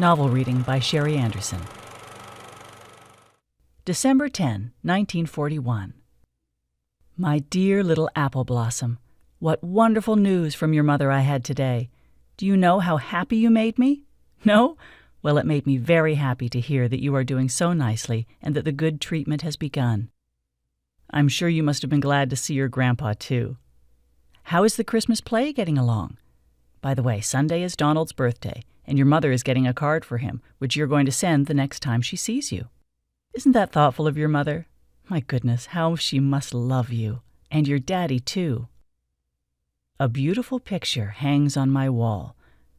Novel reading by Shari Anderson. December 10, 1941. My dear little apple blossom, what wonderful news from your mother I had today. Do you know how happy you made me? No? Well, it made me very happy to hear that you are doing so nicely and that the good treatment has begun. I'm sure you must have been glad to see your grandpa, too. How is the Christmas play getting along? By the way, Sunday is Donald's birthday, and your mother is getting a card for him, which you're going to send the next time she sees you. Isn't that thoughtful of your mother? My goodness, how she must love you, and your daddy, too. A beautiful picture hangs on my wall,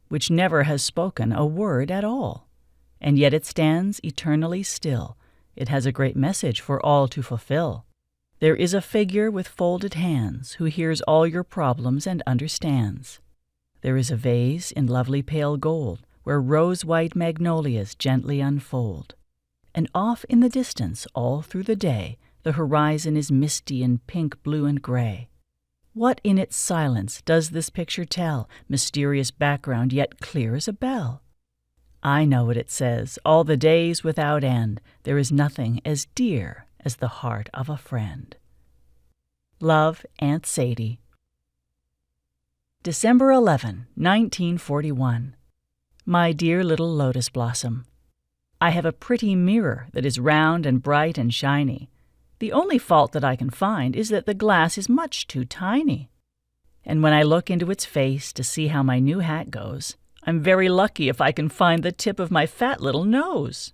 which never has spoken a word at all. And yet it stands eternally still. It has a great message for all to fulfill. There is a figure with folded hands who hears all your problems and understands. There is a vase in lovely pale gold where rose-white magnolias gently unfold. And off in the distance, all through the day, the horizon is misty in pink, blue, and gray. What in its silence does this picture tell, mysterious background yet clear as a bell? I know what it says, all the days without end, there is nothing as dear as the heart of a friend. Love, Aunt Sadie. December 11, 1941. My dear little lotus blossom, I have a pretty mirror that is round and bright and shiny. The only fault that I can find is that the glass is much too tiny. And when I look into its face to see how my new hat goes, I'm very lucky if I can find the tip of my fat little nose.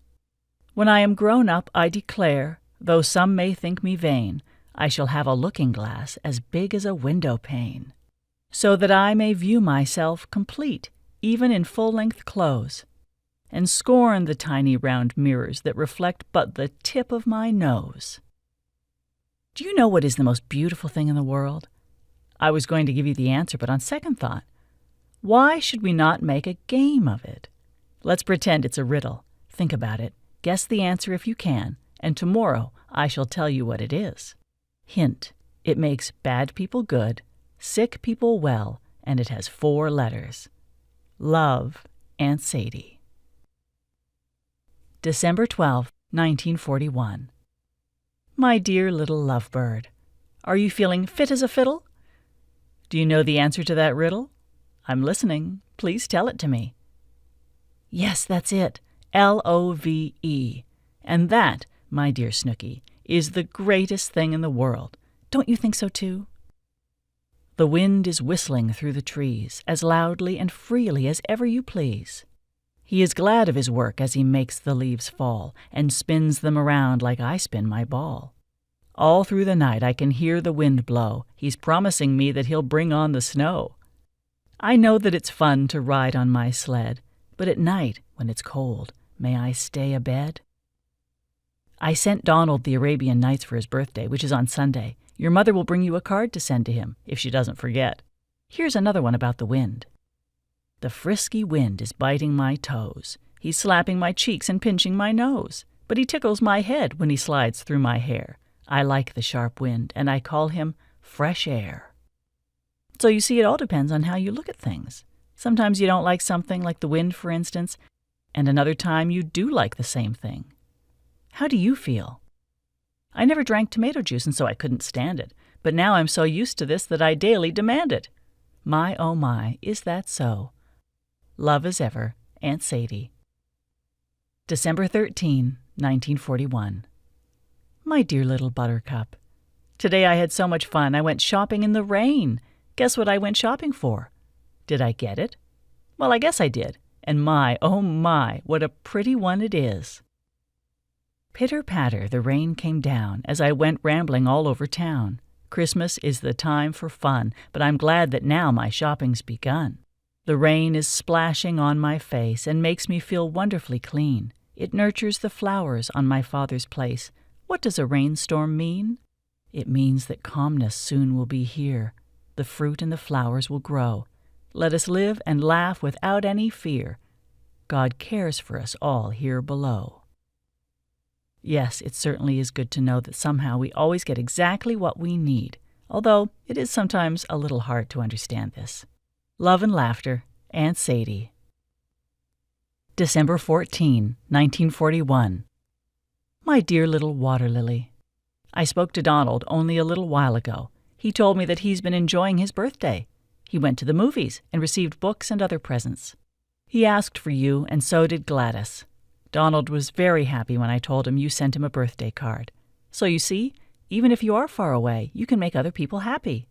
When I am grown up, I declare, though some may think me vain, I shall have a looking-glass as big as a window pane, so that I may view myself complete, even in full-length clothes, and scorn the tiny round mirrors that reflect but the tip of my nose. Do you know what is the most beautiful thing in the world? I was going to give you the answer, but on second thought, why should we not make a game of it? Let's pretend it's a riddle. Think about it, guess the answer if you can, and tomorrow I shall tell you what it is. Hint, it makes bad people good, sick people well, and it has 4 letters. Love, Aunt Sadie. December 12, 1941. My dear little lovebird, are you feeling fit as a fiddle? Do you know the answer to that riddle? I'm listening. Please tell it to me. Yes, that's it. L-O-V-E. And that, my dear Snooky, is the greatest thing in the world. Don't you think so, too? The wind is whistling through the trees as loudly and freely as ever you please. He is glad of his work as he makes the leaves fall and spins them around like I spin my ball. All through the night I can hear the wind blow. He's promising me that he'll bring on the snow. I know that it's fun to ride on my sled, but at night, when it's cold, may I stay abed? I sent Donald the Arabian Nights for his birthday, which is on Sunday. Your mother will bring you a card to send to him, if she doesn't forget. Here's another one about the wind. The frisky wind is biting my toes. He's slapping my cheeks and pinching my nose. But he tickles my head when he slides through my hair. I like the sharp wind, and I call him fresh air. So you see, it all depends on how you look at things. Sometimes you don't like something, like the wind, for instance, and another time you do like the same thing. How do you feel? I never drank tomato juice, and so I couldn't stand it. But now I'm so used to this that I daily demand it. My, oh my, is that so? Love as ever, Aunt Sadie. December 13, 1941. My dear little buttercup, today I had so much fun I went shopping in the rain. Guess what I went shopping for? Did I get it? Well, I guess I did. And my, oh my, what a pretty one it is. Pitter-patter, the rain came down as I went rambling all over town. Christmas is the time for fun, but I'm glad that now my shopping's begun. The rain is splashing on my face and makes me feel wonderfully clean. It nurtures the flowers on my father's place. What does a rainstorm mean? It means that calmness soon will be here. The fruit and the flowers will grow. Let us live and laugh without any fear. God cares for us all here below. Yes, it certainly is good to know that somehow we always get exactly what we need, although it is sometimes a little hard to understand this. Love and laughter, Aunt Sadie. December 14, 1941. My dear little water lily, I spoke to Donald only a little while ago. He told me that he's been enjoying his birthday. He went to the movies and received books and other presents. He asked for you, and so did Gladys. Donald was very happy when I told him you sent him a birthday card. So you see, even if you are far away, you can make other people happy.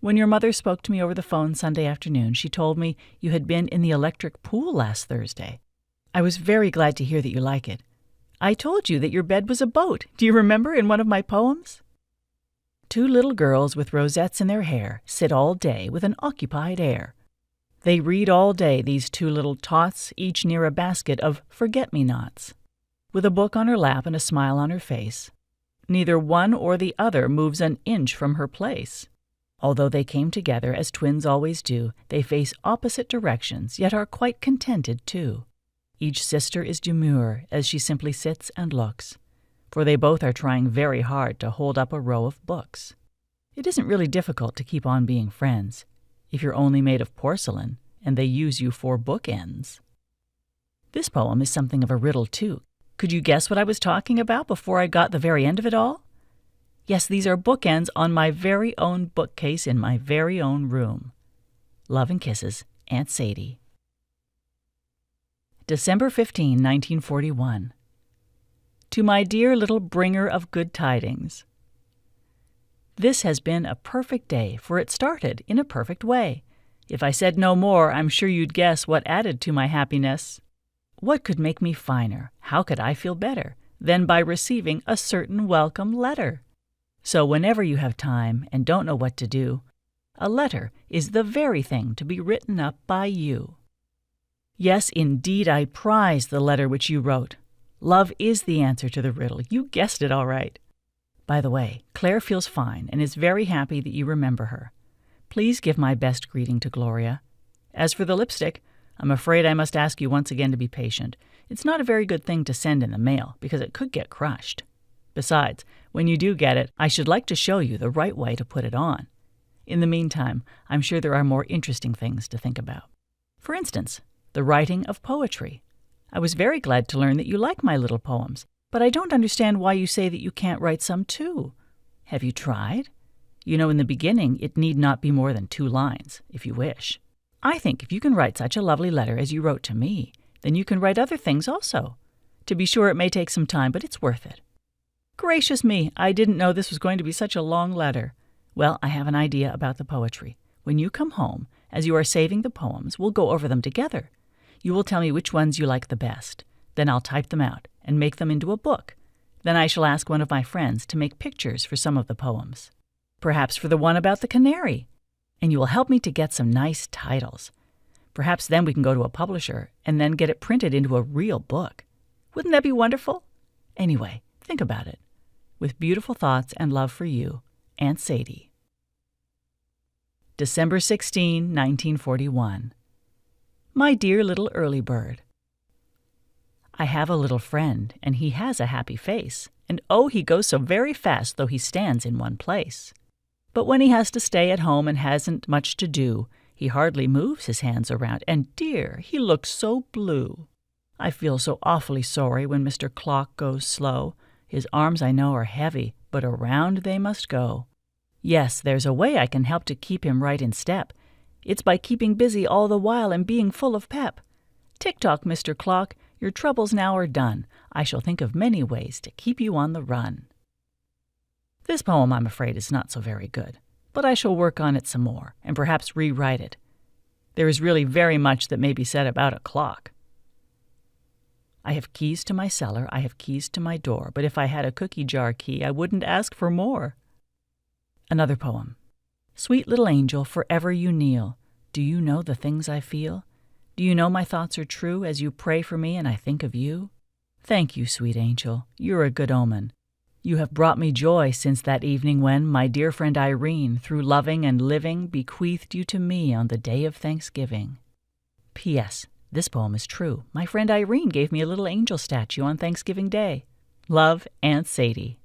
When your mother spoke to me over the phone Sunday afternoon, she told me you had been in the electric pool last Thursday. I was very glad to hear that you like it. I told you that your bed was a boat. Do you remember in one of my poems? Two little girls with rosettes in their hair sit all day with an occupied air. They read all day, these two little tots, each near a basket of forget-me-nots. With a book on her lap and a smile on her face, neither one or the other moves an inch from her place. Although they came together, as twins always do, they face opposite directions, yet are quite contented too. Each sister is demure as she simply sits and looks, for they both are trying very hard to hold up a row of books. It isn't really difficult to keep on being friends, if you're only made of porcelain and they use you for bookends. This poem is something of a riddle too. Could you guess what I was talking about before I got the very end of it all? Yes, these are bookends on my very own bookcase in my very own room. Love and kisses, Aunt Sadie. December 15, 1941. To my dear little bringer of good tidings. This has been a perfect day, for it started in a perfect way. If I said no more, I'm sure you'd guess what added to my happiness. What could make me finer, how could I feel better, than by receiving a certain welcome letter? So whenever you have time and don't know what to do, a letter is the very thing to be written up by you. Yes, indeed, I prize the letter which you wrote. Love is the answer to the riddle. You guessed it all right. By the way, Claire feels fine and is very happy that you remember her. Please give my best greeting to Gloria. As for the lipstick, I'm afraid I must ask you once again to be patient. It's not a very good thing to send in the mail because it could get crushed. Besides, when you do get it, I should like to show you the right way to put it on. In the meantime, I'm sure there are more interesting things to think about. For instance, the writing of poetry. I was very glad to learn that you like my little poems, but I don't understand why you say that you can't write some too. Have you tried? You know, in the beginning, it need not be more than 2 lines, if you wish. I think if you can write such a lovely letter as you wrote to me, then you can write other things also. To be sure, it may take some time, but it's worth it. Gracious me, I didn't know this was going to be such a long letter. Well, I have an idea about the poetry. When you come home, as you are saving the poems, we'll go over them together. You will tell me which ones you like the best. Then I'll type them out and make them into a book. Then I shall ask one of my friends to make pictures for some of the poems. Perhaps for the one about the canary. And you will help me to get some nice titles. Perhaps then we can go to a publisher and then get it printed into a real book. Wouldn't that be wonderful? Anyway, think about it. With beautiful thoughts and love for you, Aunt Sadie. December 16, 1941. My dear little early bird. I have a little friend, and he has a happy face, and oh, he goes so very fast, though he stands in one place. But when he has to stay at home and hasn't much to do, he hardly moves his hands around, and dear, he looks so blue. I feel so awfully sorry when Mr. Clock goes slow. His arms, I know, are heavy, but around they must go. Yes, there's a way I can help to keep him right in step. It's by keeping busy all the while and being full of pep. Tick-tock, Mr. Clock, your troubles now are done. I shall think of many ways to keep you on the run. This poem, I'm afraid, is not so very good, but I shall work on it some more, and perhaps rewrite it. There is really very much that may be said about a clock. I have keys to my cellar, I have keys to my door, but if I had a cookie jar key, I wouldn't ask for more. Another poem. Sweet little angel, forever you kneel. Do you know the things I feel? Do you know my thoughts are true as you pray for me and I think of you? Thank you, sweet angel. You're a good omen. You have brought me joy since that evening when my dear friend Irene, through loving and living, bequeathed you to me on the day of Thanksgiving. P.S. This poem is true. My friend Irene gave me a little angel statue on Thanksgiving Day. Love, Aunt Sadie.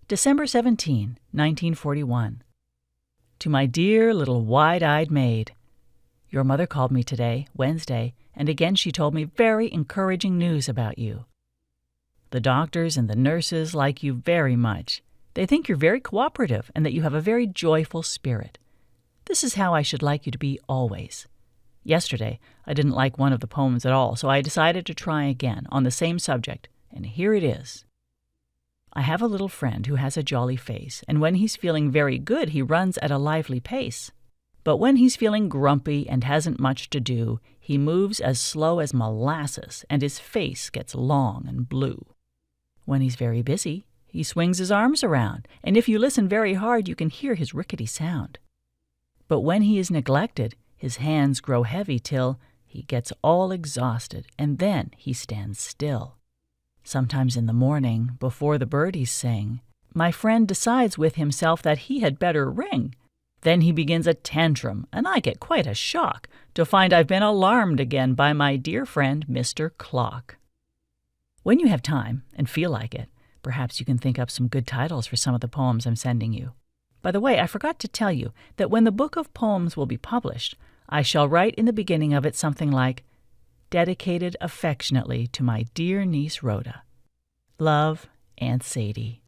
December 17, 1941. To my dear little wide-eyed maid. Your mother called me today, Wednesday, and again she told me very encouraging news about you. The doctors and the nurses like you very much. They think you're very cooperative and that you have a very joyful spirit. This is how I should like you to be always. Yesterday, I didn't like one of the poems at all, so I decided to try again on the same subject, and here it is. I have a little friend who has a jolly face, and when he's feeling very good, he runs at a lively pace. But when he's feeling grumpy and hasn't much to do, he moves as slow as molasses, and his face gets long and blue. When he's very busy, he swings his arms around, and if you listen very hard, you can hear his rickety sound. But when he is neglected, his hands grow heavy till he gets all exhausted, and then he stands still. Sometimes in the morning, before the birdies sing, my friend decides with himself that he had better ring. Then he begins a tantrum, and I get quite a shock to find I've been alarmed again by my dear friend Mr. Clock. When you have time and feel like it, perhaps you can think up some good titles for some of the poems I'm sending you. By the way, I forgot to tell you that when the book of poems will be published, I shall write in the beginning of it something like, "Dedicated affectionately to my dear niece Rhoda. Love, Aunt Sadie."